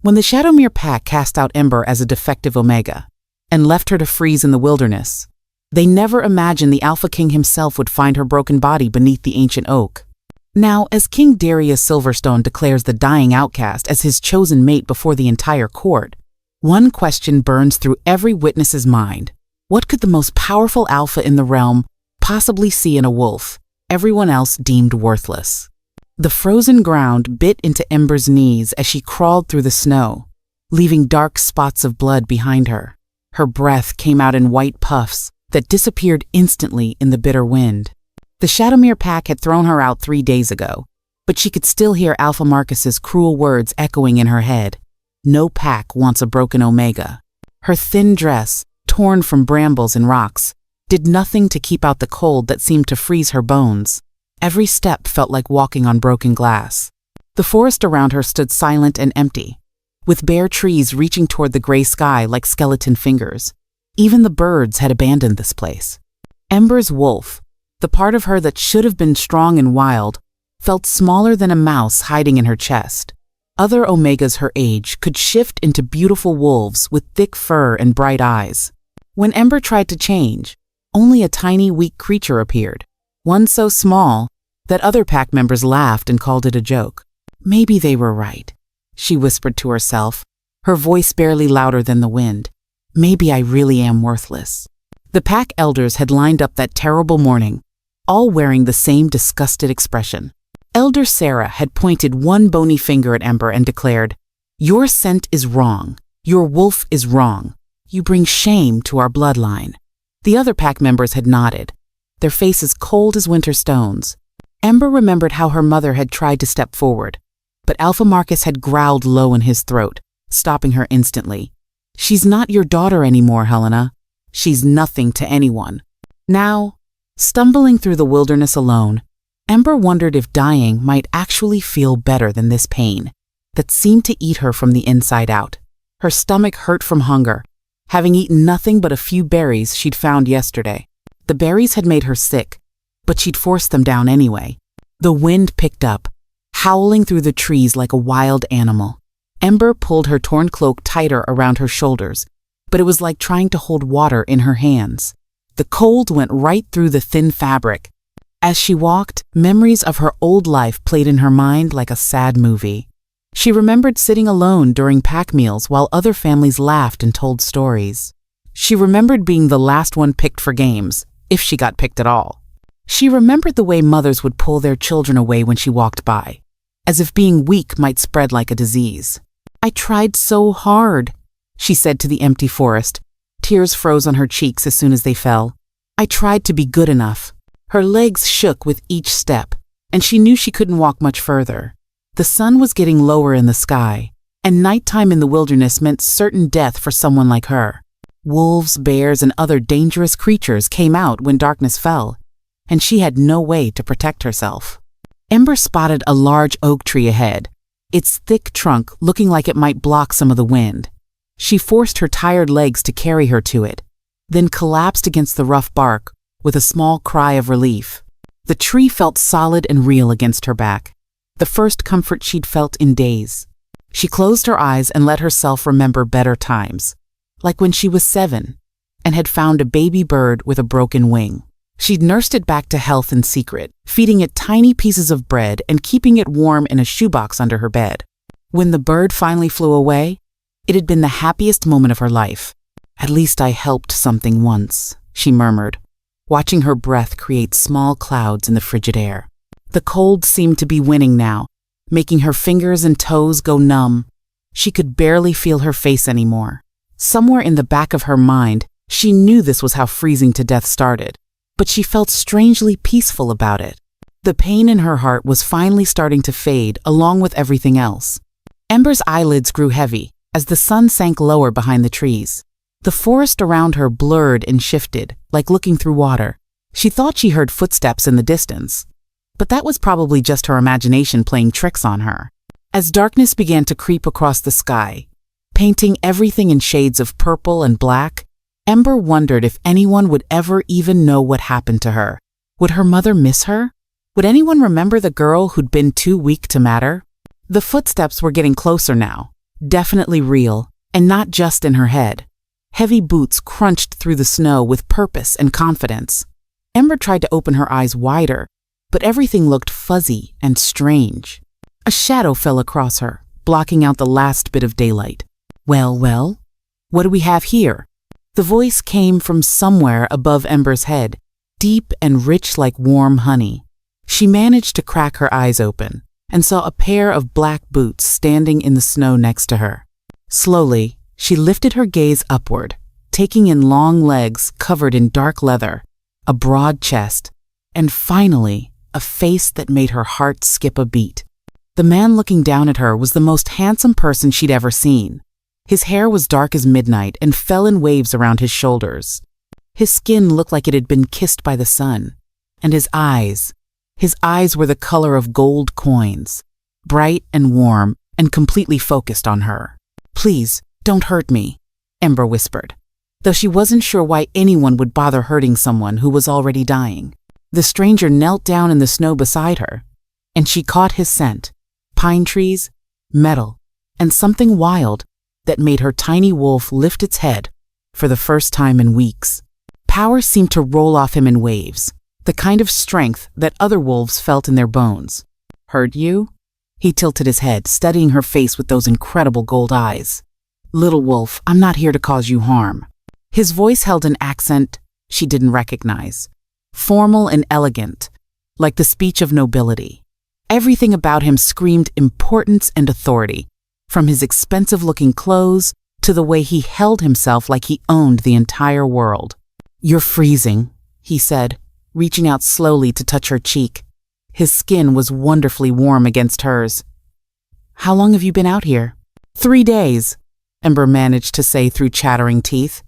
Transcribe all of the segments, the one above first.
When the Shadowmere Pack cast out Ember as a defective Omega and left her to freeze in the wilderness, they never imagined the Alpha King himself would find her broken body beneath the ancient oak. Now, as King Darius Silverstone declares the dying outcast as his chosen mate before the entire court, one question burns through every witness's mind. What could the most powerful alpha in the realm possibly see in a wolf everyone else deemed worthless? The frozen ground bit into Ember's knees as she crawled through the snow, leaving dark spots of blood behind her. Her breath came out in white puffs that disappeared instantly in the bitter wind. The Shadowmere Pack had thrown her out 3 days ago, but she could still hear Alpha Marcus's cruel words echoing in her head. No pack wants a broken Omega. Her thin dress, torn from brambles and rocks, did nothing to keep out the cold that seemed to freeze her bones. Every step felt like walking on broken glass. The forest around her stood silent and empty, with bare trees reaching toward the gray sky like skeleton fingers. Even the birds had abandoned this place. Ember's wolf, the part of her that should have been strong and wild, felt smaller than a mouse hiding in her chest. Other Omegas her age could shift into beautiful wolves with thick fur and bright eyes. When Ember tried to change, only a tiny, weak creature appeared, one so small that other pack members laughed and called it a joke. Maybe they were right, she whispered to herself, her voice barely louder than the wind. Maybe I really am worthless. The pack elders had lined up that terrible morning, all wearing the same disgusted expression. Elder Sarah had pointed one bony finger at Ember and declared, "Your scent is wrong. Your wolf is wrong. You bring shame to our bloodline." The other pack members had nodded, their faces cold as winter stones. Ember remembered how her mother had tried to step forward, but Alpha Marcus had growled low in his throat, stopping her instantly. "She's not your daughter anymore, Helena. She's nothing to anyone." Now, stumbling through the wilderness alone, Ember wondered if dying might actually feel better than this pain that seemed to eat her from the inside out. Her stomach hurt from hunger, having eaten nothing but a few berries she'd found yesterday. The berries had made her sick, but she'd forced them down anyway. The wind picked up, howling through the trees like a wild animal. Ember pulled her torn cloak tighter around her shoulders, but it was like trying to hold water in her hands. The cold went right through the thin fabric. As she walked, memories of her old life played in her mind like a sad movie. She remembered sitting alone during pack meals while other families laughed and told stories. She remembered being the last one picked for games, if she got picked at all. She remembered the way mothers would pull their children away when she walked by, as if being weak might spread like a disease. "I tried so hard," she said to the empty forest. Tears froze on her cheeks as soon as they fell. "I tried to be good enough." Her legs shook with each step, and she knew she couldn't walk much further. The sun was getting lower in the sky, and nighttime in the wilderness meant certain death for someone like her. Wolves, bears, and other dangerous creatures came out when darkness fell, and she had no way to protect herself. Ember spotted a large oak tree ahead, its thick trunk looking like it might block some of the wind. She forced her tired legs to carry her to it, then collapsed against the rough bark with a small cry of relief. The tree felt solid and real against her back, the first comfort she'd felt in days. She closed her eyes and let herself remember better times, like when she was 7 and had found a baby bird with a broken wing. She'd nursed it back to health in secret, feeding it tiny pieces of bread and keeping it warm in a shoebox under her bed. When the bird finally flew away, it had been the happiest moment of her life. "At least I helped something once," she murmured, watching her breath create small clouds in the frigid air. The cold seemed to be winning now, making her fingers and toes go numb. She could barely feel her face anymore. Somewhere in the back of her mind, she knew this was how freezing to death started, but she felt strangely peaceful about it. The pain in her heart was finally starting to fade along with everything else. Ember's eyelids grew heavy as the sun sank lower behind the trees. The forest around her blurred and shifted, like looking through water. She thought she heard footsteps in the distance, but that was probably just her imagination playing tricks on her. As darkness began to creep across the sky, painting everything in shades of purple and black, Ember wondered if anyone would ever even know what happened to her. Would her mother miss her? Would anyone remember the girl who'd been too weak to matter? The footsteps were getting closer now, Definitely real, and not just in her head. Heavy boots crunched through the snow with purpose and confidence. Ember tried to open her eyes wider, but everything looked fuzzy and strange. A shadow fell across her, blocking out the last bit of daylight. Well, what do we have here? The voice came from somewhere above Ember's head, deep and rich like warm honey. She managed to crack her eyes open and saw a pair of black boots standing in the snow next to her. Slowly, she lifted her gaze upward, taking in long legs covered in dark leather, a broad chest, and finally, a face that made her heart skip a beat. The man looking down at her was the most handsome person she'd ever seen. His hair was dark as midnight and fell in waves around his shoulders. His skin looked like it had been kissed by the sun, and his eyes were the color of gold coins, bright and warm and completely focused on her. "Please, don't hurt me," Ember whispered, though she wasn't sure why anyone would bother hurting someone who was already dying. The stranger knelt down in the snow beside her, and she caught his scent, pine trees, metal, and something wild that made her tiny wolf lift its head for the first time in weeks. Power seemed to roll off him in waves, the kind of strength that other wolves felt in their bones. "Hurt you?" He tilted his head, studying her face with those incredible gold eyes. "Little wolf, I'm not here to cause you harm." His voice held an accent she didn't recognize, formal and elegant, like the speech of nobility. Everything about him screamed importance and authority, from his expensive-looking clothes to the way he held himself like he owned the entire world. "You're freezing," he said, reaching out slowly to touch her cheek. His skin was wonderfully warm against hers. "How long have you been out here?" 3 days, Ember managed to say through chattering teeth.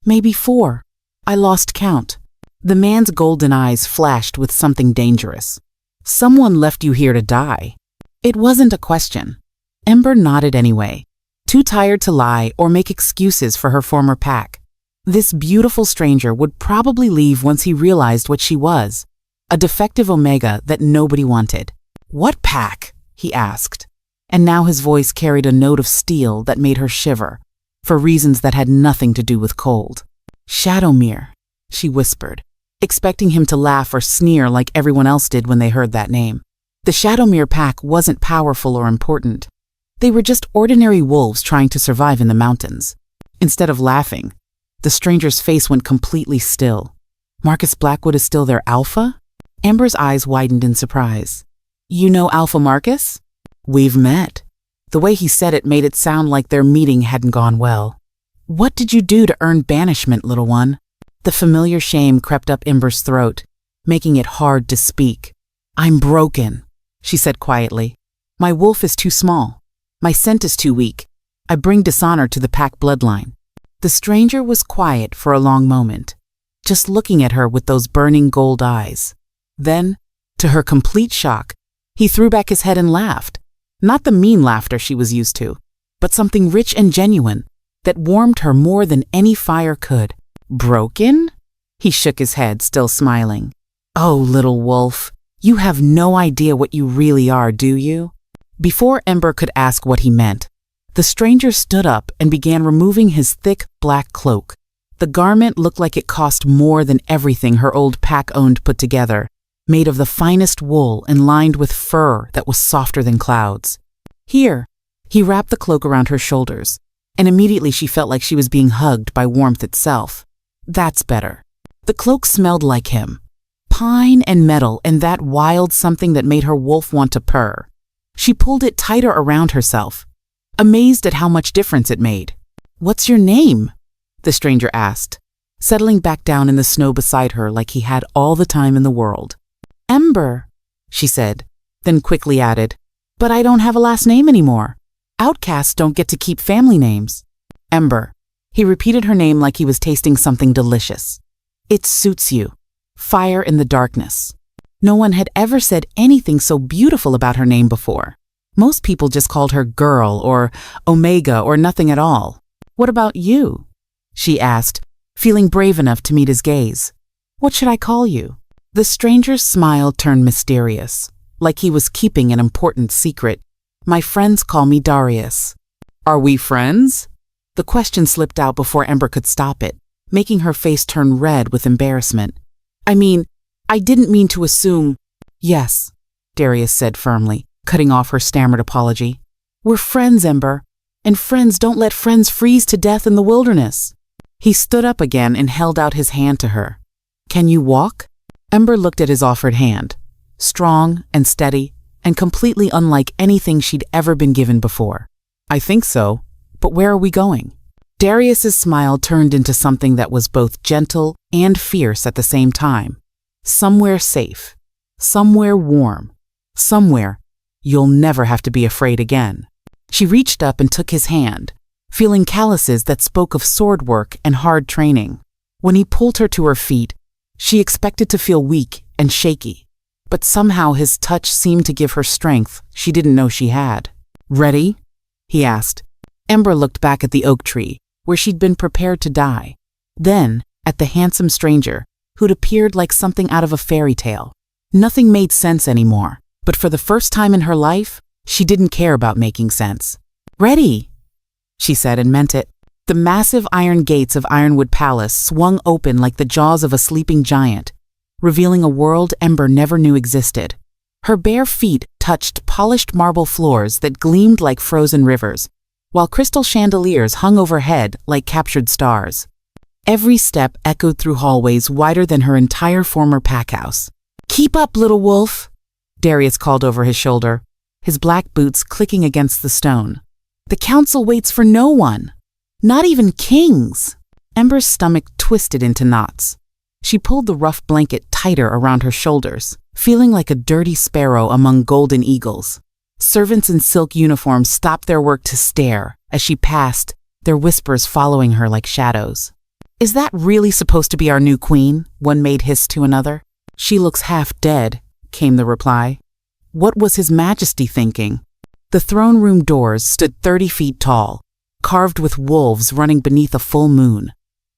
"Maybe 4. I lost count." The man's golden eyes flashed with something dangerous. "Someone left you here to die." It wasn't a question. Ember nodded anyway, too tired to lie or make excuses for her former pack. This beautiful stranger would probably leave once he realized what she was, a defective Omega that nobody wanted. "What pack?" he asked, and now his voice carried a note of steel that made her shiver, for reasons that had nothing to do with cold. "Shadowmere," she whispered, expecting him to laugh or sneer like everyone else did when they heard that name. The Shadowmere Pack wasn't powerful or important. They were just ordinary wolves trying to survive in the mountains. Instead of laughing, the stranger's face went completely still. "Marcus Blackwood is still their alpha?" Amber's eyes widened in surprise. "You know Alpha Marcus?" "We've met." The way he said it made it sound like their meeting hadn't gone well. "What did you do to earn banishment, little one?" The familiar shame crept up Ember's throat, making it hard to speak. "I'm broken," she said quietly. "My wolf is too small. My scent is too weak. I bring dishonor to the pack bloodline." The stranger was quiet for a long moment, just looking at her with those burning gold eyes. Then, to her complete shock, he threw back his head and laughed. Not the mean laughter she was used to, but something rich and genuine that warmed her more than any fire could. "Broken?" He shook his head, still smiling. "Oh, little wolf, you have no idea what you really are, do you?" Before Ember could ask what he meant, the stranger stood up and began removing his thick black cloak. The garment looked like it cost more than everything her old pack owned put together, made of the finest wool and lined with fur that was softer than clouds. "Here," he wrapped the cloak around her shoulders, and immediately she felt like she was being hugged by warmth itself. "That's better." The cloak smelled like him, pine and metal and that wild something that made her wolf want to purr. She pulled it tighter around herself, amazed at how much difference it made. "What's your name?" the stranger asked, settling back down in the snow beside her like he had all the time in the world. "Ember," she said, then quickly added, "But I don't have a last name anymore. Outcasts don't get to keep family names." "Ember." He repeated her name like he was tasting something delicious. "It suits you. Fire in the darkness." No one had ever said anything so beautiful about her name before. Most people just called her Girl or Omega or nothing at all. "What about you?" she asked, feeling brave enough to meet his gaze. "What should I call you?" The stranger's smile turned mysterious, like he was keeping an important secret. "My friends call me Darius." Are we friends? The question slipped out before Ember could stop it, making her face turn red with embarrassment. I didn't mean to assume. Yes, Darius said firmly, cutting off her stammered apology. We're friends, Ember, and friends don't let friends freeze to death in the wilderness. He stood up again and held out his hand to her. Can you walk? Ember looked at his offered hand, strong and steady and completely unlike anything she'd ever been given before. I think so, but where are we going? Darius's smile turned into something that was both gentle and fierce at the same time. Somewhere safe, somewhere warm, somewhere you'll never have to be afraid again. She reached up and took his hand, feeling calluses that spoke of sword work and hard training. When he pulled her to her feet, she expected to feel weak and shaky, but somehow his touch seemed to give her strength she didn't know she had. Ready? He asked. Ember looked back at the oak tree, where she'd been prepared to die, then at the handsome stranger, who'd appeared like something out of a fairy tale. Nothing made sense anymore, but for the first time in her life, she didn't care about making sense. Ready, she said and meant it. The massive iron gates of Ironwood Palace swung open like the jaws of a sleeping giant, revealing a world Ember never knew existed. Her bare feet touched polished marble floors that gleamed like frozen rivers, while crystal chandeliers hung overhead like captured stars. Every step echoed through hallways wider than her entire former pack house. Keep up, little wolf, Darius called over his shoulder, his black boots clicking against the stone. The council waits for no one, not even kings. Ember's stomach twisted into knots. She pulled the rough blanket tighter around her shoulders, feeling like a dirty sparrow among golden eagles. Servants in silk uniforms stopped their work to stare as she passed, their whispers following her like shadows. Is that really supposed to be our new queen? One maid hissed to another. She looks half dead, came the reply. What was His Majesty thinking? The throne room doors stood 30 feet tall, carved with wolves running beneath a full moon.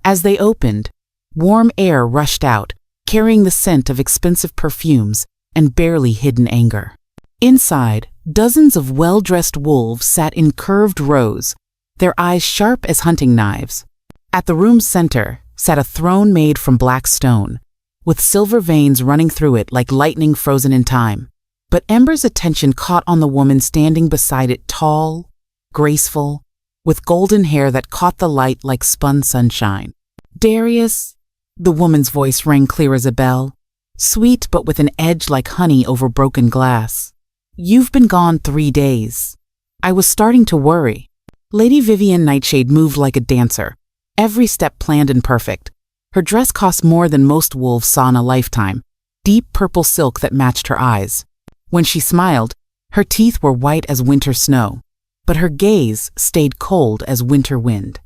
As they opened, warm air rushed out, carrying the scent of expensive perfumes and barely hidden anger. Inside, dozens of well-dressed wolves sat in curved rows, their eyes sharp as hunting knives. At the room's center sat a throne made from black stone, with silver veins running through it like lightning frozen in time. But Ember's attention caught on the woman standing beside it, tall, graceful, with golden hair that caught the light like spun sunshine. Darius, the woman's voice rang clear as a bell, sweet but with an edge like honey over broken glass. You've been gone 3 days. I was starting to worry. Lady Vivienne Nightshade moved like a dancer, every step planned and perfect. Her dress cost more than most wolves saw in a lifetime, deep purple silk that matched her eyes. When she smiled, her teeth were white as winter snow, but her gaze stayed cold as winter wind.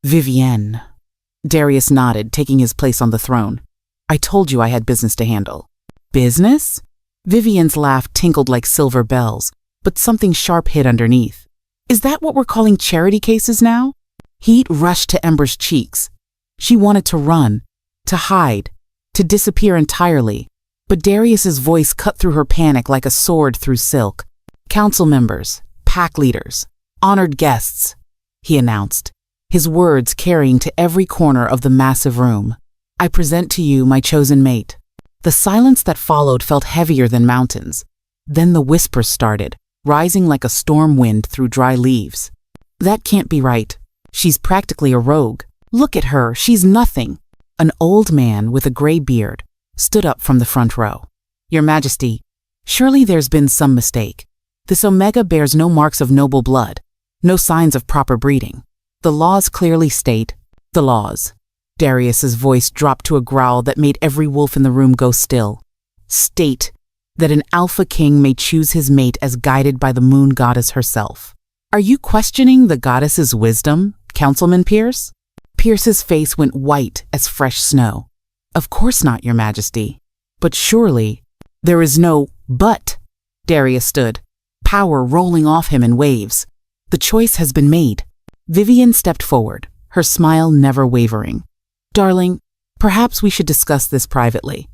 Vivienne. Darius nodded, taking his place on the throne. I told you I had business to handle. Business? Vivienne's laugh tinkled like silver bells, but something sharp hit underneath. Is that what we're calling charity cases now? Heat rushed to Ember's cheeks. She wanted to run, to hide, to disappear entirely, but Darius's voice cut through her panic like a sword through silk. Council members, pack leaders, honored guests, he announced, his words carrying to every corner of the massive room. I present to you my chosen mate. The silence that followed felt heavier than mountains. Then the whispers started, rising like a storm wind through dry leaves. That can't be right. She's practically a rogue. Look at her, she's nothing. An old man with a gray beard stood up from the front row. Your Majesty, surely there's been some mistake. This Omega bears no marks of noble blood, no signs of proper breeding. The laws clearly state, the laws. Darius's voice dropped to a growl that made every wolf in the room go still. State that an alpha king may choose his mate as guided by the moon goddess herself. Are you questioning the goddess's wisdom, Councilman Pierce? Pierce's face went white as fresh snow. Of course not, Your Majesty. But surely, there is no but. Darius stood, power rolling off him in waves. The choice has been made. Vivienne stepped forward, her smile never wavering. Darling, perhaps we should discuss this privately.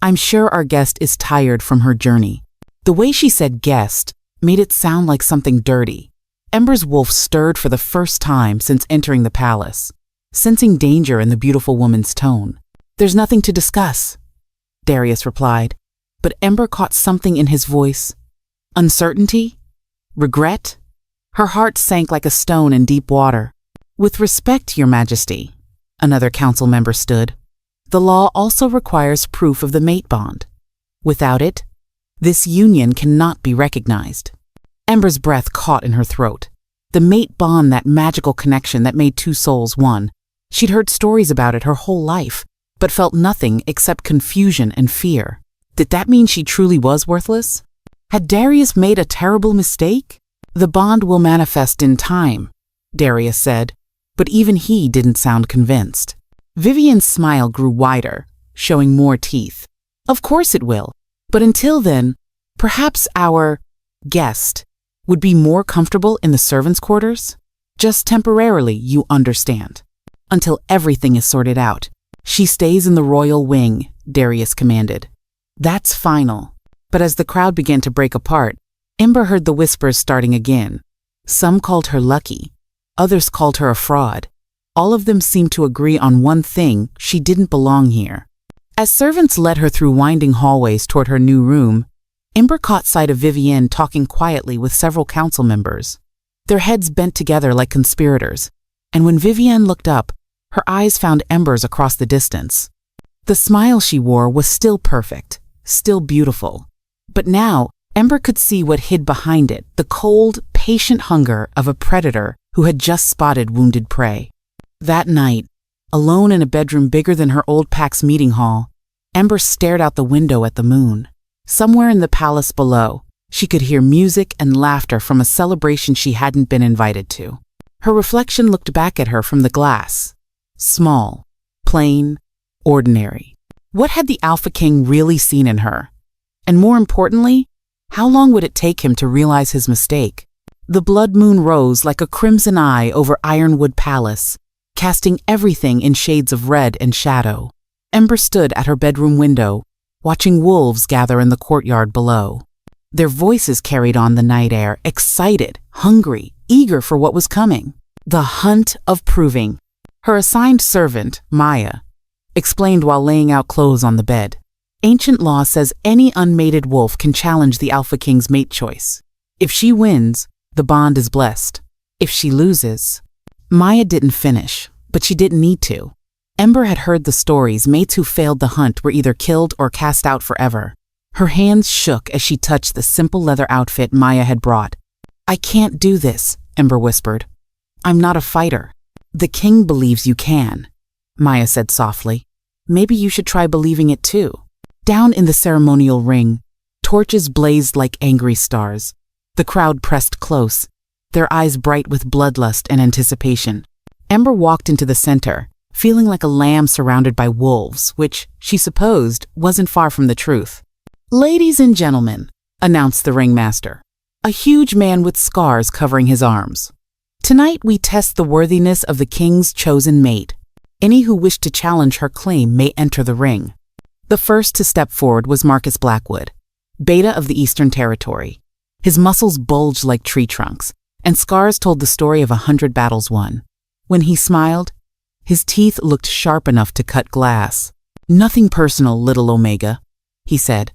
I'm sure our guest is tired from her journey. The way she said guest made it sound like something dirty. Ember's wolf stirred for the first time since entering the palace, sensing danger in the beautiful woman's tone. "There's nothing to discuss," Darius replied, but Ember caught something in his voice. Uncertainty? Regret? Her heart sank like a stone in deep water. "With respect, Your Majesty," another council member stood, "the law also requires proof of the mate bond. Without it, this union cannot be recognized." Ember's breath caught in her throat. The mate bond, that magical connection that made two souls one. She'd heard stories about it her whole life, but felt nothing except confusion and fear. Did that mean she truly was worthless? Had Darius made a terrible mistake? "The bond will manifest in time," Darius said, but even he didn't sound convinced. Vivian's smile grew wider, showing more teeth. "Of course it will, but until then, perhaps our guest would be more comfortable in the servants' quarters? Just temporarily, you understand. Until everything is sorted out. She stays in the royal wing," Darius commanded. "That's final." But as the crowd began to break apart, Ember heard the whispers starting again. Some called her lucky. Others called her a fraud. All of them seemed to agree on one thing: she didn't belong here. As servants led her through winding hallways toward her new room, Ember caught sight of Vivienne talking quietly with several council members. Their heads bent together like conspirators, and when Vivienne looked up, her eyes found Ember's across the distance. The smile she wore was still perfect, still beautiful. But now, Ember could see what hid behind it, the cold, patient hunger of a predator who had just spotted wounded prey. That night, alone in a bedroom bigger than her old pack's meeting hall, Ember stared out the window at the moon. Somewhere in the palace below, she could hear music and laughter from a celebration she hadn't been invited to. Her reflection looked back at her from the glass. Small, plain, ordinary. What had the Alpha King really seen in her? And more importantly, how long would it take him to realize his mistake? The blood moon rose like a crimson eye over Ironwood Palace, casting everything in shades of red and shadow. Ember stood at her bedroom window, watching wolves gather in the courtyard below. Their voices carried on the night air, excited, hungry, eager for what was coming. The hunt of proving. Her assigned servant, Maya, explained while laying out clothes on the bed. Ancient law says any unmated wolf can challenge the Alpha King's mate choice. If she wins, the bond is blessed. If she loses... Maya didn't finish, but she didn't need to. Ember had heard the stories mates who failed the hunt were either killed or cast out forever. Her hands shook as she touched the simple leather outfit Maya had brought. "I can't do this," Ember whispered. "I'm not a fighter." "The king believes you can," Maya said softly. "Maybe you should try believing it too." Down in the ceremonial ring, torches blazed like angry stars. The crowd pressed close, their eyes bright with bloodlust and anticipation. Ember walked into the center, feeling like a lamb surrounded by wolves, which, she supposed, wasn't far from the truth. "Ladies and gentlemen," announced the ringmaster, a huge man with scars covering his arms. "Tonight we test the worthiness of the king's chosen mate. Any who wish to challenge her claim may enter the ring." The first to step forward was Marcus Blackwood, Beta of the Eastern Territory. His muscles bulged like tree trunks, and scars told the story of 100 battles won. When he smiled, his teeth looked sharp enough to cut glass. "Nothing personal, little Omega," he said,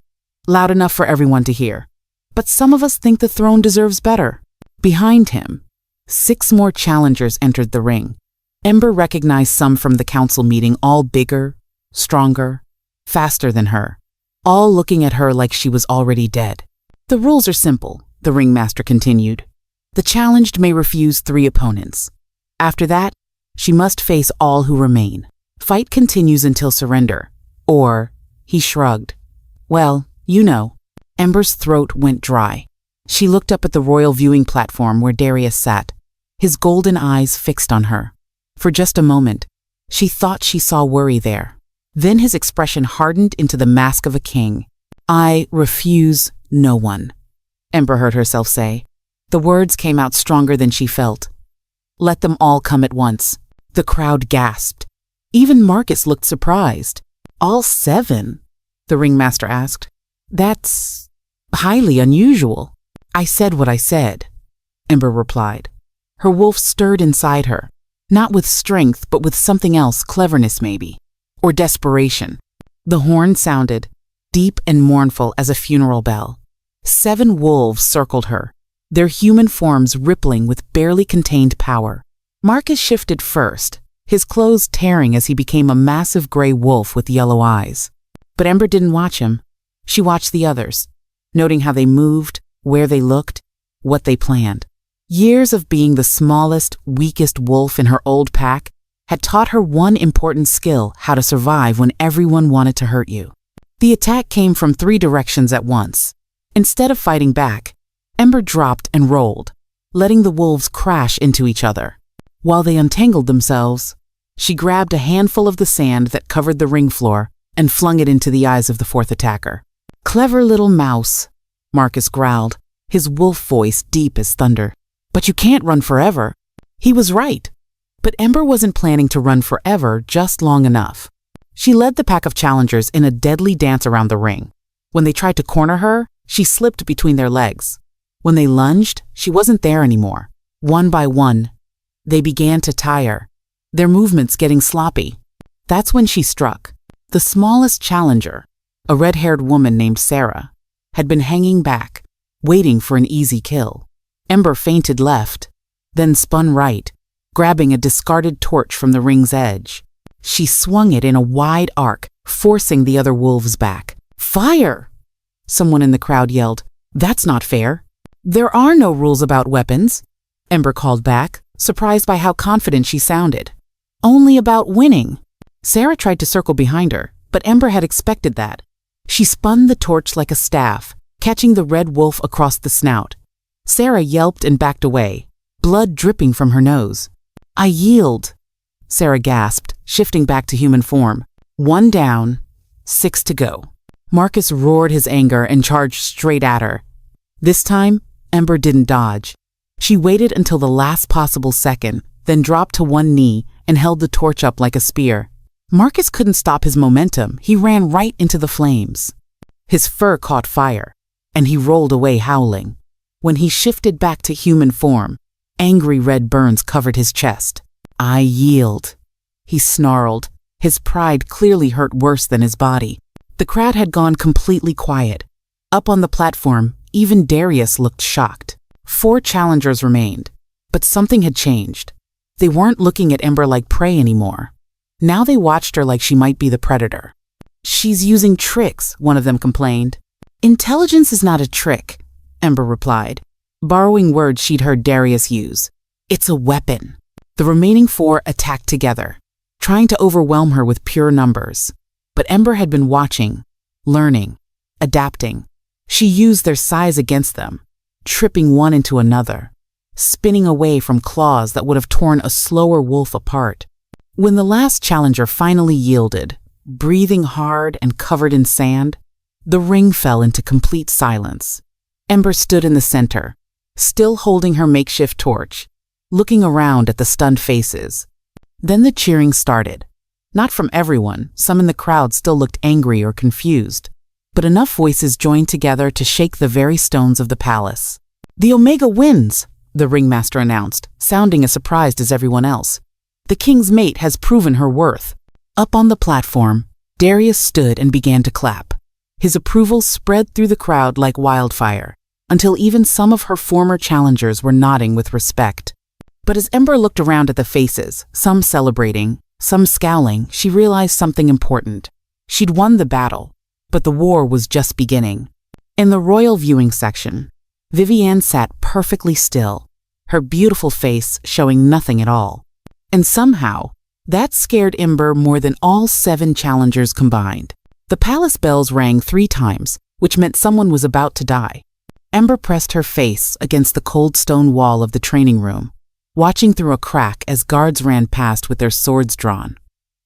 loud enough for everyone to hear. "But some of us think the throne deserves better." Behind him, 6 more challengers entered the ring. Ember recognized some from the council meeting, all bigger, stronger, faster than her, all looking at her like she was already dead. "The rules are simple," the ringmaster continued. "The challenged may refuse 3 opponents. After that, she must face all who remain. Fight continues until surrender." Or, he shrugged. "Well, you know." Ember's throat went dry. She looked up at the royal viewing platform where Darius sat, his golden eyes fixed on her. For just a moment, she thought she saw worry there. Then his expression hardened into the mask of a king. "I refuse no one," Ember heard herself say. The words came out stronger than she felt. "Let them all come at once." The crowd gasped. Even Marcus looked surprised. "All 7?" the ringmaster asked. "That's highly unusual." "I said what I said." Ember replied. Her wolf stirred inside her, not with strength but with something else, cleverness maybe, or desperation. The horn sounded, deep and mournful as a funeral bell. 7 wolves circled her, their human forms rippling with barely contained power. Marcus shifted first, his clothes tearing as he became a massive gray wolf with yellow eyes. But Ember didn't watch him. She watched the others, noting how they moved, where they looked, what they planned. Years of being the smallest, weakest wolf in her old pack had taught her one important skill: how to survive when everyone wanted to hurt you. The attack came from 3 directions at once. Instead of fighting back, Ember dropped and rolled, letting the wolves crash into each other. While they untangled themselves, she grabbed a handful of the sand that covered the ring floor and flung it into the eyes of the 4th attacker. "Clever little mouse," Marcus growled, his wolf voice deep as thunder. "But you can't run forever." He was right. But Ember wasn't planning to run forever, just long enough. She led the pack of challengers in a deadly dance around the ring. When they tried to corner her, she slipped between their legs. When they lunged, she wasn't there anymore. One by one, they began to tire, their movements getting sloppy. That's when she struck. The smallest challenger, a red-haired woman named Sarah, had been hanging back, waiting for an easy kill. Ember feinted left, then spun right, grabbing a discarded torch from the ring's edge. She swung it in a wide arc, forcing the other wolves back. "Fire!" Someone in the crowd yelled. "That's not fair." "There are no rules about weapons," Ember called back, surprised by how confident she sounded. "Only about winning." Sarah tried to circle behind her, but Ember had expected that. She spun the torch like a staff, catching the red wolf across the snout. Sarah yelped and backed away, blood dripping from her nose. "I yield," Sarah gasped, shifting back to human form. 1 down, 6 to go. Marcus roared his anger and charged straight at her. This time, Ember didn't dodge. She waited until the last possible second, then dropped to one knee and held the torch up like a spear. Marcus couldn't stop his momentum. He ran right into the flames. His fur caught fire, and he rolled away howling. When he shifted back to human form, angry red burns covered his chest. "I yield," he snarled, his pride clearly hurt worse than his body. The crowd had gone completely quiet. Up on the platform, even Darius looked shocked. 4 challengers remained, but something had changed. They weren't looking at Ember like prey anymore. Now they watched her like she might be the predator. "She's using tricks," one of them complained. "Intelligence is not a trick," Ember replied, borrowing words she'd heard Darius use. "It's a weapon." The remaining 4 attacked together, trying to overwhelm her with pure numbers. But Ember had been watching, learning, adapting. She used their size against them, tripping one into another, spinning away from claws that would have torn a slower wolf apart. When the last challenger finally yielded, breathing hard and covered in sand, the ring fell into complete silence. Ember stood in the center, still holding her makeshift torch, looking around at the stunned faces. Then the cheering started. Not from everyone, some in the crowd still looked angry or confused, but enough voices joined together to shake the very stones of the palace. "The Omega wins," the ringmaster announced, sounding as surprised as everyone else. "The king's mate has proven her worth." Up on the platform, Darius stood and began to clap. His approval spread through the crowd like wildfire, until even some of her former challengers were nodding with respect. But as Ember looked around at the faces, some celebrating, some scowling, she realized something important. She'd won the battle, but the war was just beginning. In the royal viewing section, Vivienne sat perfectly still, her beautiful face showing nothing at all. And somehow, that scared Ember more than all 7 challengers combined. The palace bells rang 3 times, which meant someone was about to die. Ember pressed her face against the cold stone wall of the training room, watching through a crack as guards ran past with their swords drawn.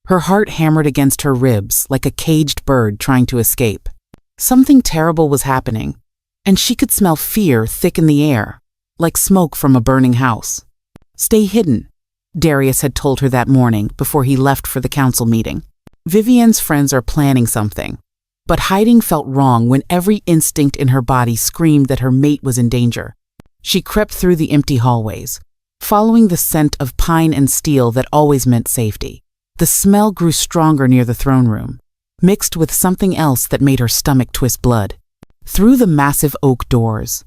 Her heart hammered against her ribs like a caged bird trying to escape. Something terrible was happening, and she could smell fear thick in the air, like smoke from a burning house. "Stay hidden," Darius had told her that morning before he left for the council meeting. Vivienne's friends are planning something, but hiding felt wrong when every instinct in her body screamed that her mate was in danger. She crept through the empty hallways, following the scent of pine and steel that always meant safety. The smell grew stronger near the throne room, mixed with something else that made her stomach twist blood. Through the massive oak doors,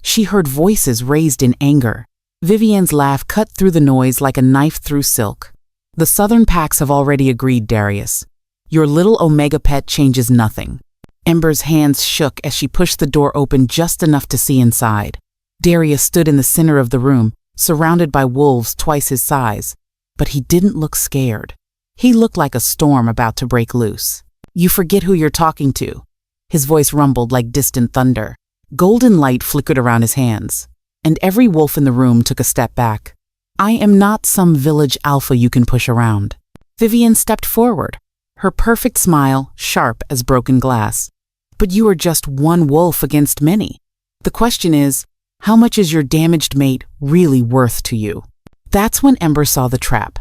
she heard voices raised in anger. Vivienne's laugh cut through the noise like a knife through silk. The Southern Packs have already agreed, Darius. Your little Omega pet changes nothing. Ember's hands shook as she pushed the door open just enough to see inside. Darius stood in the center of the room, surrounded by wolves twice his size, but he didn't look scared. He looked like a storm about to break loose. You forget who you're talking to. His voice rumbled like distant thunder. Golden light flickered around his hands, and every wolf in the room took a step back. I am not some village alpha you can push around. Vivienne stepped forward, her perfect smile sharp as broken glass. But you are just one wolf against many. The question is, how much is your damaged mate really worth to you? That's when Ember saw the trap.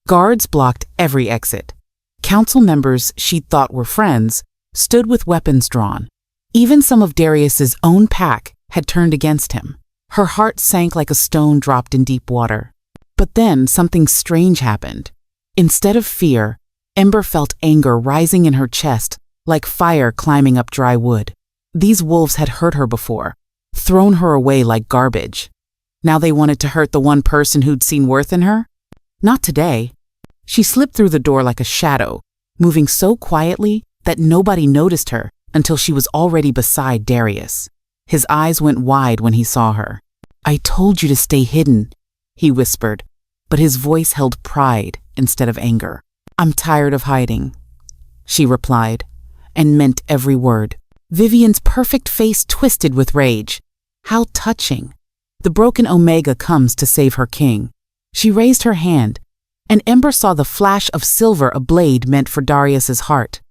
Guards blocked every exit. Council members she'd thought were friends stood with weapons drawn. Even some of Darius's own pack had turned against him. Her heart sank like a stone dropped in deep water. But then something strange happened. Instead of fear, Ember felt anger rising in her chest like fire climbing up dry wood. These wolves had hurt her before, thrown her away like garbage. Now they wanted to hurt the one person who'd seen worth in her? Not today. She slipped through the door like a shadow, moving so quietly that nobody noticed her until she was already beside Darius. His eyes went wide when he saw her. I told you to stay hidden, he whispered, but his voice held pride instead of anger. I'm tired of hiding, she replied, and meant every word. Vivienne's perfect face twisted with rage. How touching. The broken Omega comes to save her king. She raised her hand, and Ember saw the flash of silver, a blade meant for Darius's heart.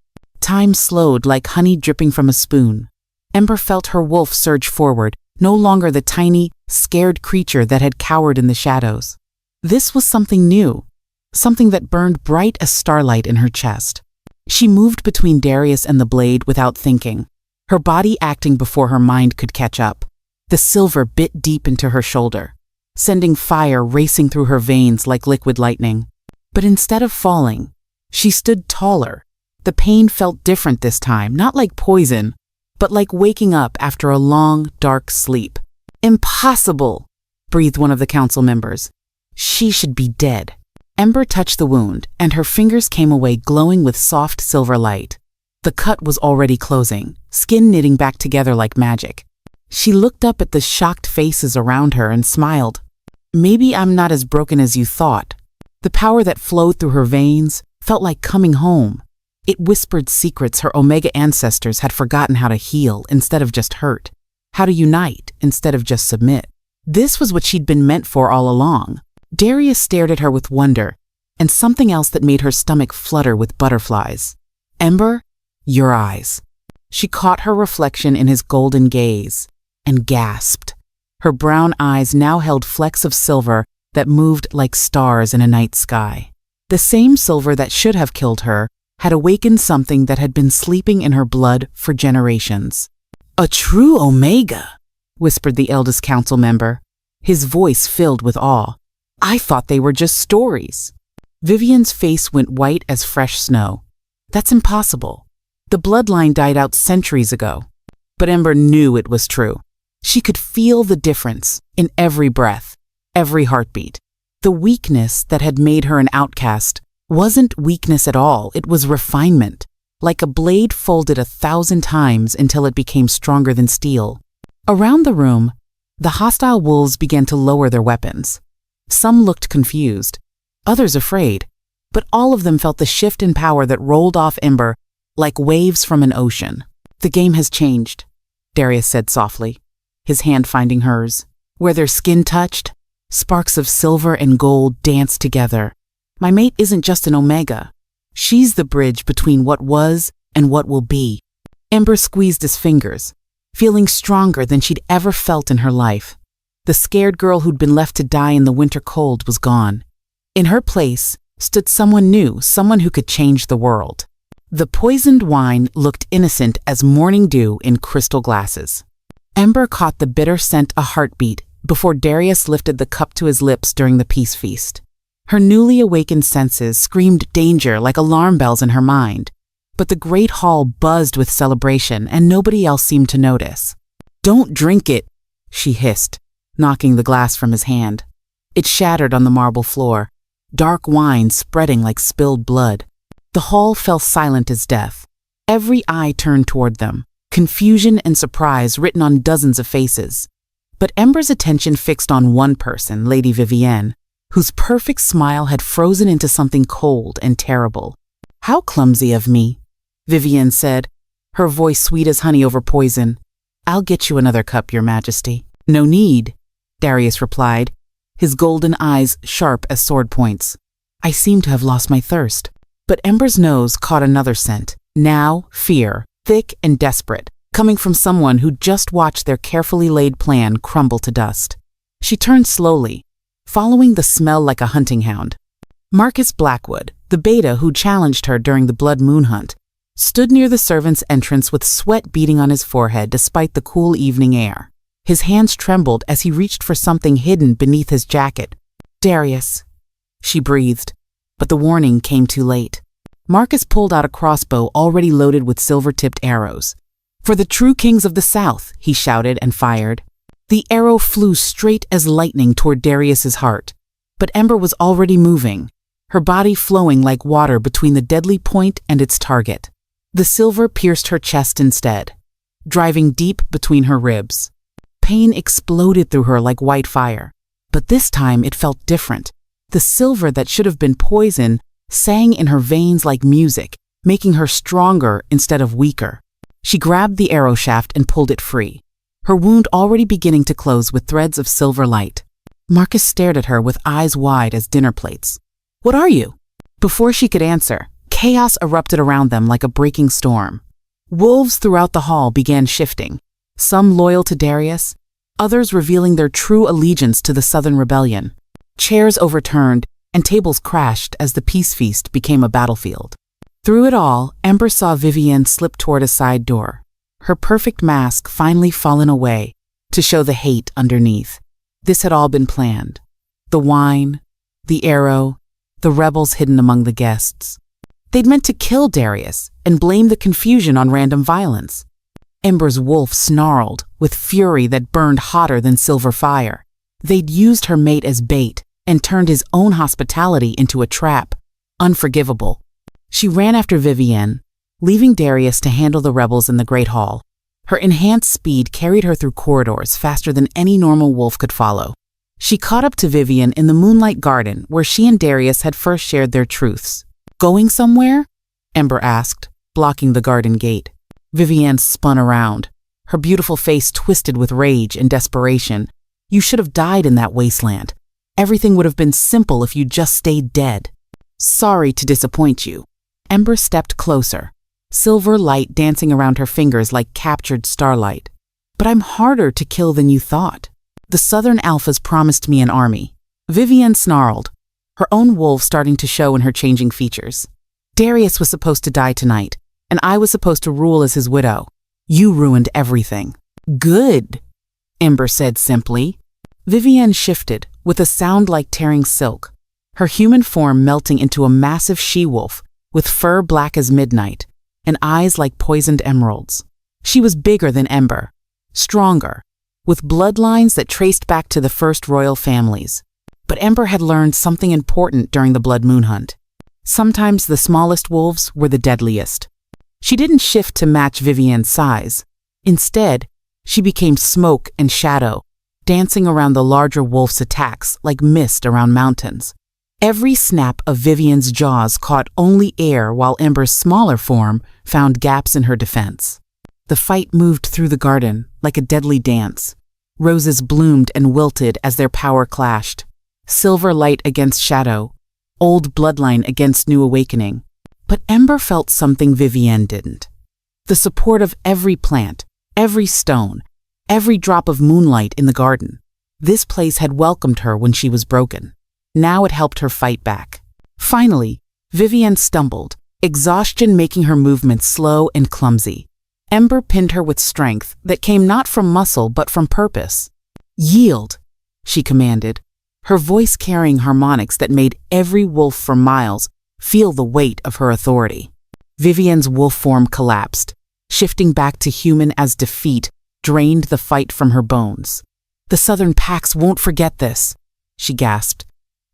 Time slowed like honey dripping from a spoon. Ember felt her wolf surge forward, no longer the tiny, scared creature that had cowered in the shadows. This was something new, something that burned bright as starlight in her chest. She moved between Darius and the blade without thinking, her body acting before her mind could catch up. The silver bit deep into her shoulder, sending fire racing through her veins like liquid lightning. But instead of falling, she stood taller. The pain felt different this time, not like poison, but like waking up after a long, dark sleep. Impossible, breathed one of the council members. She should be dead. Ember touched the wound, and her fingers came away glowing with soft silver light. The cut was already closing, skin knitting back together like magic. She looked up at the shocked faces around her and smiled. Maybe I'm not as broken as you thought. The power that flowed through her veins felt like coming home. It whispered secrets her Omega ancestors had forgotten how to heal instead of just hurt, how to unite instead of just submit. This was what she'd been meant for all along. Darius stared at her with wonder, and something else that made her stomach flutter with butterflies. Ember, your eyes. She caught her reflection in his golden gaze and gasped. Her brown eyes now held flecks of silver that moved like stars in a night sky. The same silver that should have killed her had awakened something that had been sleeping in her blood for generations. A true Omega, whispered the eldest council member, his voice filled with awe. I thought they were just stories. Vivienne's face went white as fresh snow. That's impossible. The bloodline died out centuries ago. But Ember knew it was true. She could feel the difference in every breath, every heartbeat. The weakness that had made her an outcast wasn't weakness at all, it was refinement, like a blade folded 1,000 times until it became stronger than steel. Around the room, the hostile wolves began to lower their weapons. Some looked confused, others afraid, but all of them felt the shift in power that rolled off Ember like waves from an ocean. The game has changed, Darius said softly, his hand finding hers. Where their skin touched, sparks of silver and gold danced together. My mate isn't just an Omega. She's the bridge between what was and what will be. Ember squeezed his fingers, feeling stronger than she'd ever felt in her life. The scared girl who'd been left to die in the winter cold was gone. In her place stood someone new, someone who could change the world. The poisoned wine looked innocent as morning dew in crystal glasses. Ember caught the bitter scent, a heartbeat before Darius lifted the cup to his lips during the peace feast. Her newly awakened senses screamed danger like alarm bells in her mind, but the great hall buzzed with celebration and nobody else seemed to notice. "Don't drink it," she hissed, knocking the glass from his hand. It shattered on the marble floor, dark wine spreading like spilled blood. The hall fell silent as death. Every eye turned toward them, confusion and surprise written on dozens of faces. But Ember's attention fixed on one person, Lady Vivienne, whose perfect smile had frozen into something cold and terrible. "How clumsy of me," Vivienne said, her voice sweet as honey over poison. "I'll get you another cup, Your Majesty." "No need," Darius replied, his golden eyes sharp as sword points. "I seem to have lost my thirst." But Ember's nose caught another scent, now fear, thick and desperate, coming from someone who just watched their carefully laid plan crumble to dust. She turned slowly, following the smell like a hunting hound. Marcus Blackwood, the beta who challenged her during the blood moon hunt, stood near the servants' entrance with sweat beading on his forehead despite the cool evening air. His hands trembled as he reached for something hidden beneath his jacket. "Darius," she breathed, but the warning came too late. Marcus pulled out a crossbow already loaded with silver-tipped arrows. "For the true kings of the south," he shouted and fired. The arrow flew straight as lightning toward Darius's heart, but Ember was already moving, her body flowing like water between the deadly point and its target. The silver pierced her chest instead, driving deep between her ribs. Pain exploded through her like white fire, but this time it felt different. The silver that should have been poison sang in her veins like music, making her stronger instead of weaker. She grabbed the arrow shaft and pulled it free, her wound already beginning to close with threads of silver light. Marcus stared at her with eyes wide as dinner plates. "What are you?" Before she could answer, chaos erupted around them like a breaking storm. Wolves throughout the hall began shifting, some loyal to Darius, others revealing their true allegiance to the Southern Rebellion. Chairs overturned and tables crashed as the peace feast became a battlefield. Through it all, Ember saw Vivienne slip toward a side door, her perfect mask finally fallen away to show the hate underneath. This had all been planned. The wine, the arrow, the rebels hidden among the guests. They'd meant to kill Darius and blame the confusion on random violence. Ember's wolf snarled with fury that burned hotter than silver fire. They'd used her mate as bait and turned his own hospitality into a trap. Unforgivable. She ran after Vivienne, leaving Darius to handle the rebels in the Great Hall. Her enhanced speed carried her through corridors faster than any normal wolf could follow. She caught up to Vivienne in the moonlight garden where she and Darius had first shared their truths. "Going somewhere?" Ember asked, blocking the garden gate. Vivienne spun around, her beautiful face twisted with rage and desperation. "You should have died in that wasteland. Everything would have been simple if you just stayed dead." "Sorry to disappoint you." Ember stepped closer, silver light dancing around her fingers like captured starlight. "But I'm harder to kill than you thought. The Southern Alphas promised me an army." Vivienne snarled, her own wolf starting to show in her changing features. "Darius was supposed to die tonight, and I was supposed to rule as his widow. You ruined everything." "Good," Ember said simply. Vivienne shifted, with a sound like tearing silk, her human form melting into a massive she-wolf with fur black as midnight and eyes like poisoned emeralds. She was bigger than Ember, stronger, with bloodlines that traced back to the first royal families. But Ember had learned something important during the blood moon hunt. Sometimes the smallest wolves were the deadliest. She didn't shift to match Vivienne's size. Instead, she became smoke and shadow, dancing around the larger wolf's attacks like mist around mountains. Every snap of Vivienne's jaws caught only air while Ember's smaller form found gaps in her defense. The fight moved through the garden like a deadly dance. Roses bloomed and wilted as their power clashed. Silver light against shadow, old bloodline against new awakening. But Ember felt something Vivienne didn't. The support of every plant, every stone, every drop of moonlight in the garden. This place had welcomed her when she was broken. Now it helped her fight back. Finally, Vivienne stumbled, exhaustion making her movements slow and clumsy. Ember pinned her with strength that came not from muscle but from purpose. "Yield," she commanded, her voice carrying harmonics that made every wolf for miles feel the weight of her authority. Vivienne's wolf form collapsed, shifting back to human as defeat drained the fight from her bones. "The southern packs won't forget this," she gasped.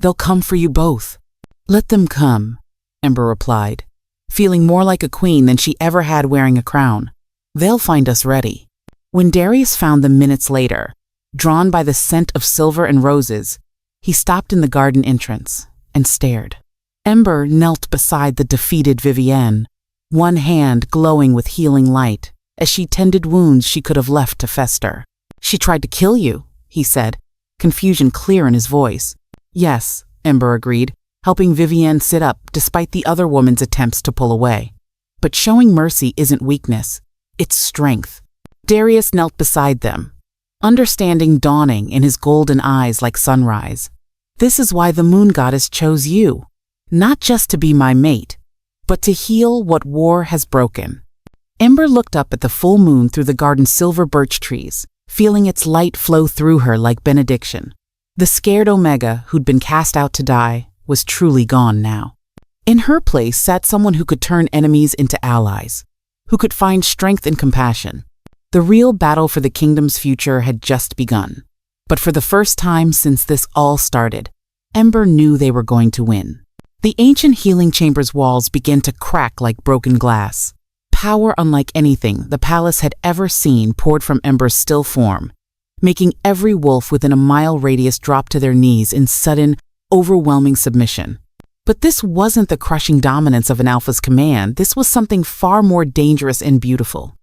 "They'll come for you both." "Let them come," Ember replied, feeling more like a queen than she ever had wearing a crown. "They'll find us ready." When Darius found them minutes later, drawn by the scent of silver and roses, he stopped in the garden entrance and stared. Ember knelt beside the defeated Vivienne, one hand glowing with healing light as she tended wounds she could have left to fester. "She tried to kill you," he said, confusion clear in his voice. "Yes," Ember agreed, helping Vivienne sit up despite the other woman's attempts to pull away. "But showing mercy isn't weakness, it's strength." Darius knelt beside them, understanding dawning in his golden eyes like sunrise. "This is why the moon goddess chose you, not just to be my mate, but to heal what war has broken." Ember looked up at the full moon through the garden's silver birch trees, feeling its light flow through her like benediction. The scared Omega, who'd been cast out to die, was truly gone now. In her place sat someone who could turn enemies into allies, who could find strength and compassion. The real battle for the kingdom's future had just begun. But for the first time since this all started, Ember knew they were going to win. The ancient healing chamber's walls began to crack like broken glass. Power unlike anything the palace had ever seen poured from Ember's still form, making every wolf within a mile radius drop to their knees in sudden, overwhelming submission. But this wasn't the crushing dominance of an alpha's command. This was something far more dangerous and beautiful.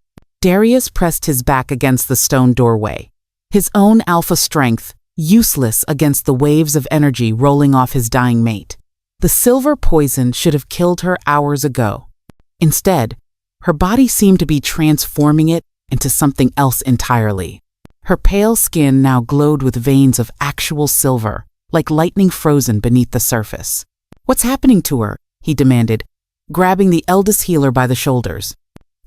Darius pressed his back against the stone doorway, his own alpha strength useless against the waves of energy rolling off his dying mate. The silver poison should have killed her hours ago. Instead, her body seemed to be transforming it into something else entirely. Her pale skin now glowed with veins of actual silver, like lightning frozen beneath the surface. "What's happening to her?" he demanded, grabbing the eldest healer by the shoulders.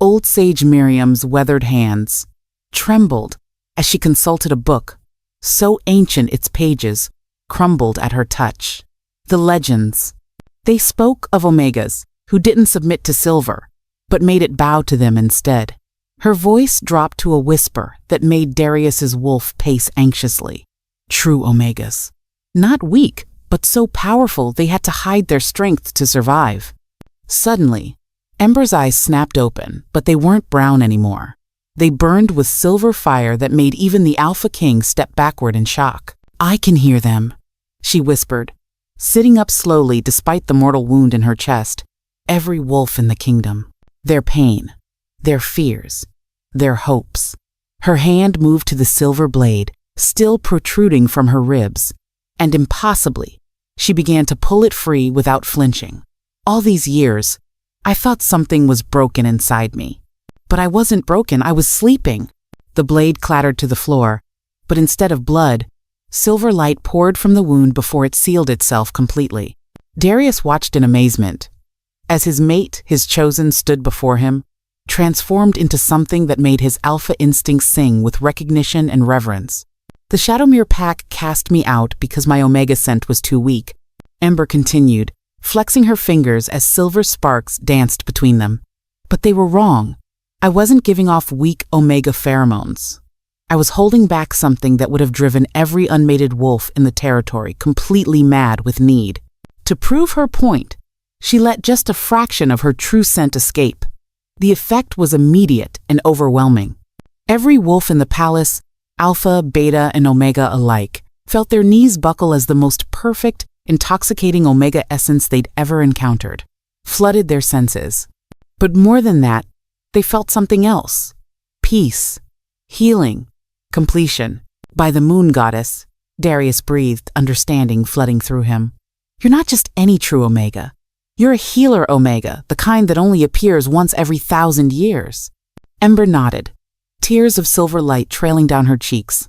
Old Sage Miriam's weathered hands trembled as she consulted a book, so ancient its pages crumbled at her touch. The legends. They spoke of Omegas who didn't submit to silver, but made it bow to them instead. Her voice dropped to a whisper that made Darius's wolf pace anxiously. True Omegas. Not weak, but so powerful they had to hide their strength to survive. Suddenly, Ember's eyes snapped open, but they weren't brown anymore. They burned with silver fire that made even the Alpha King step backward in shock. "I can hear them," she whispered, sitting up slowly despite the mortal wound in her chest. "Every wolf in the kingdom. Their pain, their fears, their hopes." Her hand moved to the silver blade, still protruding from her ribs, and impossibly, she began to pull it free without flinching. "All these years, I thought something was broken inside me. But I wasn't broken, I was sleeping." The blade clattered to the floor, but instead of blood, silver light poured from the wound before it sealed itself completely. Darius watched in amazement, as his mate, his chosen, stood before him, transformed into something that made his alpha instinct sing with recognition and reverence. "The Shadowmere Pack cast me out because my Omega scent was too weak," Ember continued, flexing her fingers as silver sparks danced between them. "But they were wrong. I wasn't giving off weak Omega pheromones. I was holding back something that would have driven every unmated wolf in the territory completely mad with need. To prove her point, she let just a fraction of her true scent escape. The effect was immediate and overwhelming. Every wolf in the palace, Alpha, Beta, and Omega alike, felt their knees buckle as the most perfect, intoxicating Omega essence they'd ever encountered, flooded their senses. But more than that, they felt something else. Peace, healing, completion. "By the moon goddess," Darius breathed, understanding flooding through him. "You're not just any true Omega. You're a healer Omega, the kind that only appears once every 1,000 years. Ember nodded, tears of silver light trailing down her cheeks.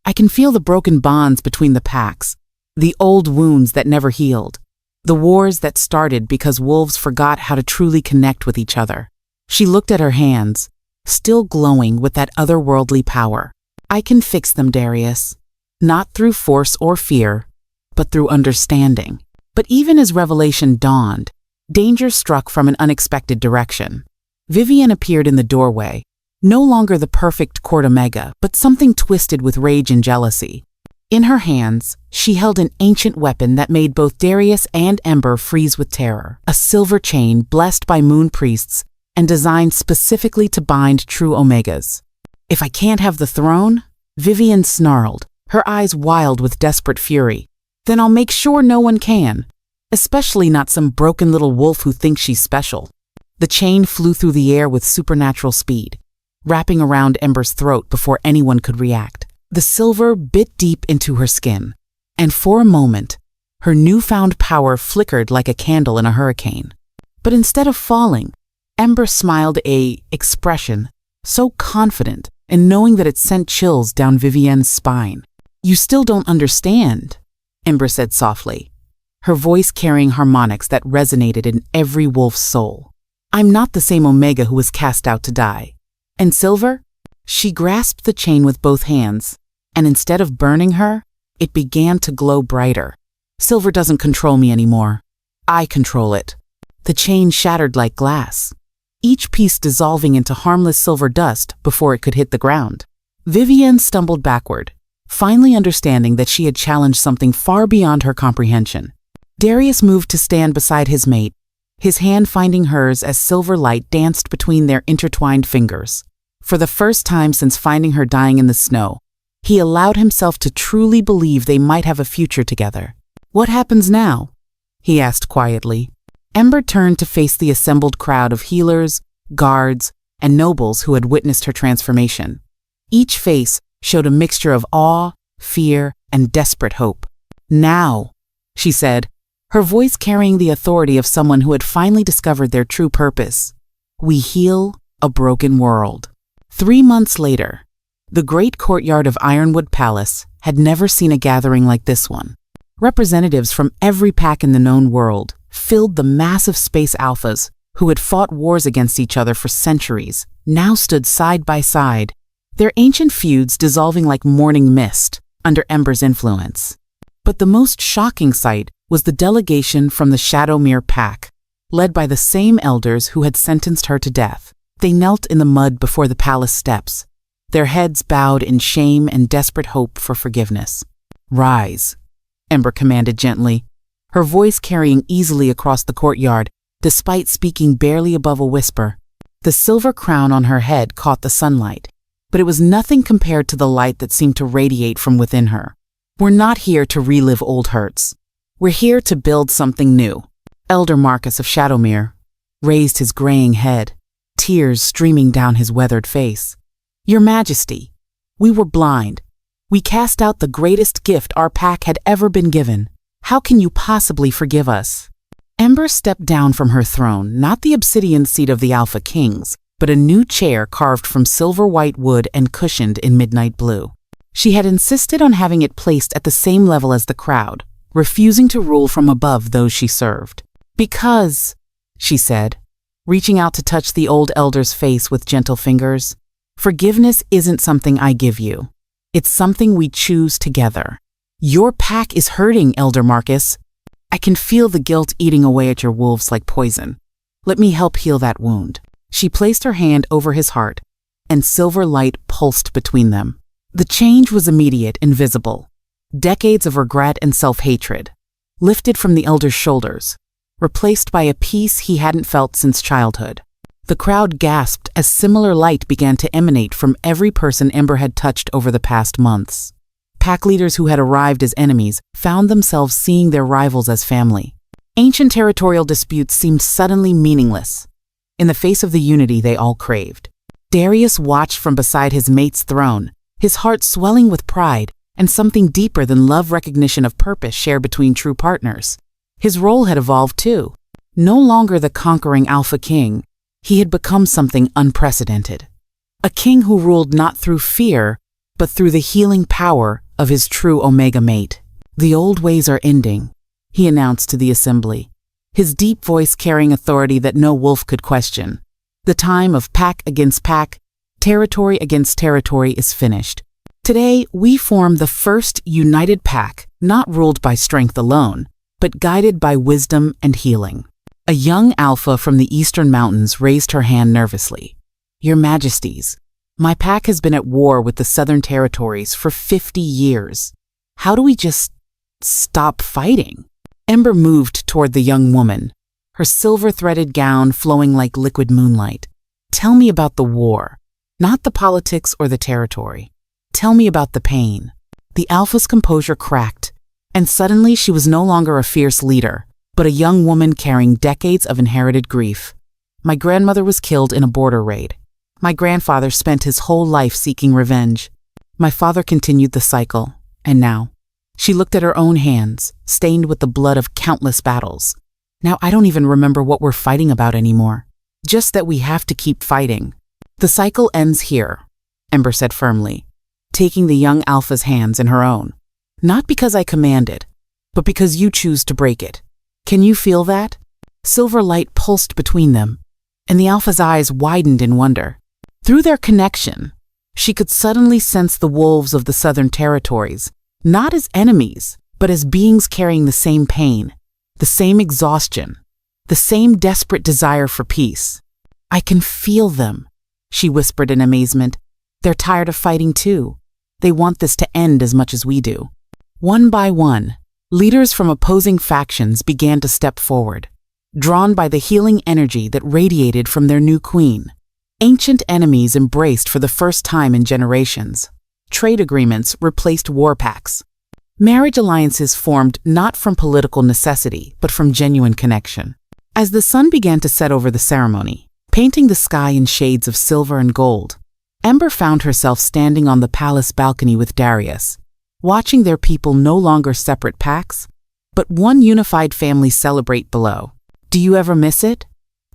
"I can feel the broken bonds between the packs, the old wounds that never healed, the wars that started because wolves forgot how to truly connect with each other." She looked at her hands, still glowing with that otherworldly power. "I can fix them, Darius. not through force or fear, but through understanding. But even as revelation dawned, danger struck from an unexpected direction. Vivienne appeared in the doorway, no longer the perfect court omega, but something twisted with rage and jealousy. In her hands, she held an ancient weapon that made both Darius and Ember freeze with terror, a silver chain blessed by moon priests and designed specifically to bind true omegas. "If I can't have the throne," Vivienne snarled, her eyes wild with desperate fury, "then I'll make sure no one can, especially not some broken little wolf who thinks she's special." The chain flew through the air with supernatural speed, wrapping around Ember's throat before anyone could react. The silver bit deep into her skin, and for a moment, her newfound power flickered like a candle in a hurricane. But instead of falling, Ember smiled an expression so confident in knowing that it sent chills down Vivienne's spine. "You still don't understand," Ember said softly, her voice carrying harmonics that resonated in every wolf's soul. "I'm not the same Omega who was cast out to die. And Silver?" She grasped the chain with both hands, and instead of burning her, it began to glow brighter. "Silver doesn't control me anymore. I control it." The chain shattered like glass, each piece dissolving into harmless silver dust before it could hit the ground. Vivienne stumbled backward, finally understanding that she had challenged something far beyond her comprehension. Darius moved to stand beside his mate, his hand finding hers as silver light danced between their intertwined fingers. For the first time since finding her dying in the snow, he allowed himself to truly believe they might have a future together. "What happens now?" he asked quietly. Ember turned to face the assembled crowd of healers, guards, and nobles who had witnessed her transformation. Each face showed a mixture of awe, fear, and desperate hope. "Now," she said, her voice carrying the authority of someone who had finally discovered their true purpose, "we heal a broken world." 3 months later, the great courtyard of Ironwood Palace had never seen a gathering like this one. Representatives from every pack in the known world filled the massive space alphas who had fought wars against each other for centuries, now stood side by side, their ancient feuds dissolving like morning mist under Ember's influence. But the most shocking sight was the delegation from the Shadowmere Pack, led by the same elders who had sentenced her to death. They knelt in the mud before the palace steps, their heads bowed in shame and desperate hope for forgiveness. "Rise," Ember commanded gently, her voice carrying easily across the courtyard, despite speaking barely above a whisper. The silver crown on her head caught the sunlight, but it was nothing compared to the light that seemed to radiate from within her. "We're not here to relive old hurts. We're here to build something new." Elder Marcus of Shadowmere raised his graying head, tears streaming down his weathered face. "Your Majesty, we were blind. We cast out the greatest gift our pack had ever been given. How can you possibly forgive us?" Ember stepped down from her throne, not the obsidian seat of the Alpha Kings, but a new chair carved from silver white wood and cushioned in midnight blue. She had insisted on having it placed at the same level as the crowd, refusing to rule from above those she served. "Because," she said, reaching out to touch the old elder's face with gentle fingers, "forgiveness isn't something I give you. It's something we choose together. Your pack is hurting, Elder Marcus. I can feel the guilt eating away at your wolves like poison. Let me help heal that wound." She placed her hand over his heart, and silver light pulsed between them. The change was immediate and visible. Decades of regret and self-hatred, lifted from the elder's shoulders, replaced by a peace he hadn't felt since childhood. The crowd gasped as similar light began to emanate from every person Ember had touched over the past months. Pack leaders who had arrived as enemies found themselves seeing their rivals as family. Ancient territorial disputes seemed suddenly meaningless, in the face of the unity they all craved. Darius watched from beside his mate's throne, his heart swelling with pride and something deeper than love recognition of purpose shared between true partners. His role had evolved too. No longer the conquering Alpha King, he had become something unprecedented. A king who ruled not through fear, but through the healing power of his true Omega mate. "The old ways are ending," he announced to the assembly, his deep voice carrying authority that no wolf could question. "The time of pack against pack, territory against territory is finished. Today, we form the first united pack, not ruled by strength alone, but guided by wisdom and healing. A young alpha from the eastern mountains raised her hand nervously. Your Majesties, my pack has been at war with the southern territories for 50 years. How do we just stop fighting? Ember moved toward the young woman, her silver-threaded gown flowing like liquid moonlight. Tell me about the war, not the politics or the territory. Tell me about the pain. The alpha's composure cracked, and suddenly she was no longer a fierce leader, but a young woman carrying decades of inherited grief. My grandmother was killed in a border raid. My grandfather spent his whole life seeking revenge. My father continued the cycle, and now, she looked at her own hands, stained with the blood of countless battles. Now I don't even remember what we're fighting about anymore. Just that we have to keep fighting. The cycle ends here, Ember said firmly, taking the young alpha's hands in her own. Not because I command it, but because you choose to break it. Can you feel that? Silver light pulsed between them, and the alpha's eyes widened in wonder. Through their connection, she could suddenly sense the wolves of the southern territories, not as enemies, but as beings carrying the same pain, the same exhaustion, the same desperate desire for peace. I can feel them, she whispered in amazement. They're tired of fighting too. They want this to end as much as we do. One by one, leaders from opposing factions began to step forward, drawn by the healing energy that radiated from their new queen. Ancient enemies embraced for the first time in generations. Trade agreements replaced war pacts. Marriage alliances formed not from political necessity, but from genuine connection. As the sun began to set over the ceremony, painting the sky in shades of silver and gold, Ember found herself standing on the palace balcony with Darius, watching their people no longer separate packs, but one unified family celebrate below. Do you ever miss it?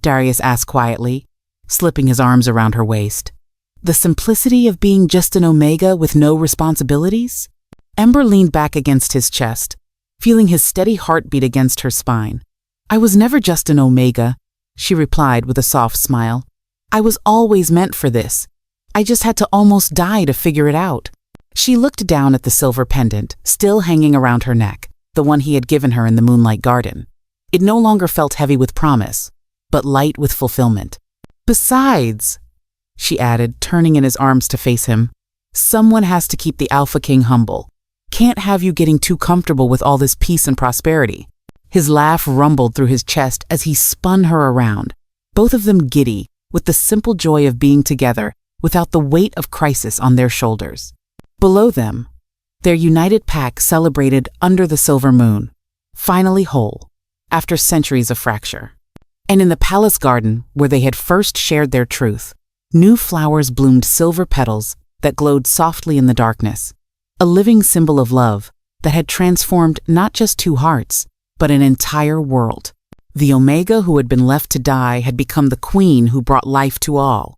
Darius asked quietly, slipping his arms around her waist. The simplicity of being just an Omega with no responsibilities? Ember leaned back against his chest, feeling his steady heartbeat against her spine. I was never just an Omega, she replied with a soft smile. I was always meant for this. I just had to almost die to figure it out. She looked down at the silver pendant, still hanging around her neck, the one he had given her in the moonlight garden. It no longer felt heavy with promise, but light with fulfillment. Besides, she added, turning in his arms to face him, someone has to keep the Alpha King humble. Can't have you getting too comfortable with all this peace and prosperity. His laugh rumbled through his chest as he spun her around, both of them giddy with the simple joy of being together without the weight of crisis on their shoulders. Below them, their united pack celebrated under the silver moon, finally whole, after centuries of fracture. And in the palace garden, where they had first shared their truth, new flowers bloomed silver petals that glowed softly in the darkness, a living symbol of love that had transformed not just two hearts, but an entire world. The Omega who had been left to die had become the queen who brought life to all.